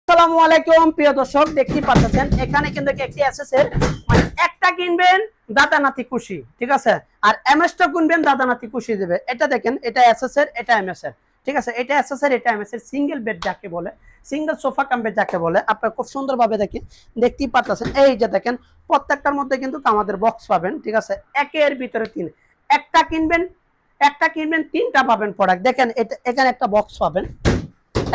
আসসালামু আলাইকুম প্রিয় দর্শক, দেখতে পাচ্ছেন এখানে কিন্তু একটি এসএস এর মানে একটা কিনবেন দাদা নাতি খুশি, ঠিক আছে। আর এমএস টা কিনবেন দাদা নাতি খুশি দেবে। এটা দেখেন, এটা এসএস এর, এটা এমএস এর, ঠিক আছে। এটা এসএস এর, এটা এমএস এর সিঙ্গেল বেড যাকে বলে, সিঙ্গেল সোফা কাম বেড যাকে বলে। আপনারা খুব সুন্দরভাবে দেখেন, দেখতেই পাচ্ছেন। এই যে দেখেন, প্রত্যেকটার মধ্যে কিন্তু আমাদের বক্স পাবেন, ঠিক আছে। একের ভিতরে তিন, একটা কিনবেন, একটা কিনবেন তিনটা পাবেন প্রোডাক্ট। দেখেন এটা, এখানে একটা বক্স পাবেন,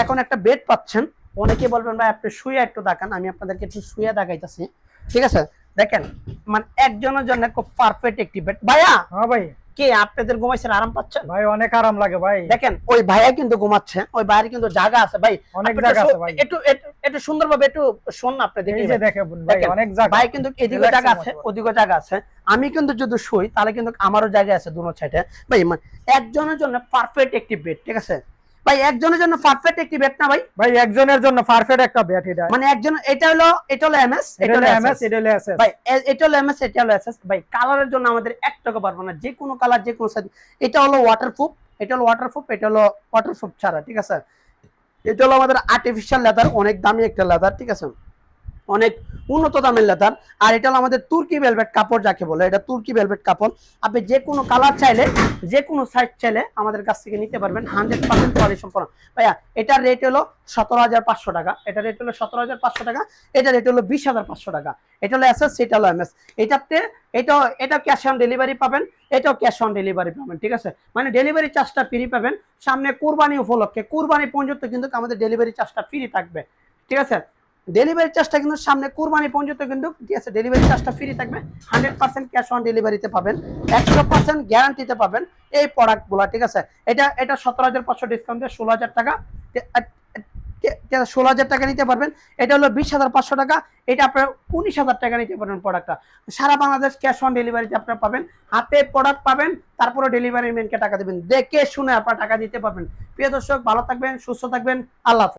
এখন একটা বেড পাচ্ছেন। অনেকে বলবেন ভাই আপনি শুয়ে একটু দেখান, আমি আপনাদেরকে একটু শুয়ে দেখাইতেছি, ঠিক আছে। দেখেন মানে একজনের জন্য খুব পারফেক্ট একটি বেড। ভাইয়া, হ্যাঁ ভাই, কে আপনাদের ঘুমাইছেন, আরাম পাচ্ছেন? ভাই অনেক আরাম লাগে ভাই। দেখেন ওই ভাইয়া কিন্তু ঘুমাচ্ছে, ওই বাইরে কিন্তু জায়গা আছে ভাই, অনেক জায়গা আছে ভাই। একটু একটু সুন্দরভাবে একটু শোন না, আপনি দেখি এই যে দেখেন ভাই, অনেক জায়গা। ভাই কিন্তু এদিকে জায়গা আছে, ওদিকে জায়গা আছে। আমি কিন্তু যদি শুই তাহলে কিন্তু আমারও জায়গা আছে দুনো সাইডে ভাই। মানে একজনের জন্য পারফেক্ট একটি বেড, ঠিক আছে ভাই। একজনের জন্য পারফেক্ট একটি বেড না ভাই? ভাই একজনের জন্য পারফেক্ট একটা বেড এটা। মানে একজন, এটা হলো এমএস, এটা হলো এমএস, এটা হলো এসএস ভাই। এটা হলো এমএস, এটা হলো এসএস ভাই। কালারের জন্য আমাদের 1 টাকা পারবো না, যে কোনো কালার, যে কোনো সাইজ। এটা হলো ওয়াটারপ্রুফ, এটা হলো ওয়াটারপ্রুফ, এটা হলো ওয়াটারপ্রুফ ছাড়া, ঠিক আছে। এটা হলো আমাদের আর্টিফিশিয়াল লেদার, অনেক দামি একটা লেদার, ঠিক আছে, অনেক উন্নত দামের লেদার। আর এটা হলো আমাদের তুর্কি ভেলভেট কাপড় যাকে বলে, এটা তুর্কি ভেলভেট কাপড়। আপনি যে কোনো কালার চাইলে, যে কোনো সাইজ চাইলে আমাদের কাছ থেকে নিতে পারবেন, 100% কোয়ালিটি সম্পন্ন। ভাইয়া এটার রেট হলো 17,500 টাকা, এটা রেট হলো 17,500 টাকা, এটা রেট হলো 20,500 টাকা। এটা হলো এসএস, এটা হলো এমএস। এটাতে এটা ক্যাশ অন ডেলিভারি পাবেন, এটাও ক্যাশ অন ডেলিভারি পাবেন, ঠিক আছে। মানে ডেলিভারি চার্জটা ফ্রি পাবেন। সামনে কুরবানি উপলক্ষে, কুরবানি পর্যন্ত কিন্তু আমাদের ডেলিভারি চার্জটা ফ্রি থাকবে, ঠিক আছে। ডেলিভারি চার্জটা কিন্তু সামনে কুরবানি পর্যন্ত কিন্তু, ঠিক আছে, ডেলিভারি চার্জটা ফ্রি থাকবে। 100% ক্যাশ অন ডেলিভারিতে পাবেন, 100% গ্যারান্টিতে পাবেন এই প্রোডাক্টগুলো, ঠিক আছে। এটা 17,500 ডিসকাউন্ট দিয়ে 16,000 টাকা, 16,000 টাকা নিতে পারবেন। এটা হলো 20,500 টাকা, এটা আপনার 19,000 টাকা নিতে পারবেন প্রোডাক্টটা। সারা বাংলাদেশ ক্যাশ অন ডেলিভারিতে আপনারা পাবেন, হাতে প্রোডাক্ট পাবেন, তারপরে ডেলিভারি ম্যানকে টাকা দেবেন, দেখে শুনে আপনারা টাকা দিতে পারবেন। প্রিয় দর্শক, ভালো থাকবেন, সুস্থ থাকবেন, আল্লাহ হাফেজ।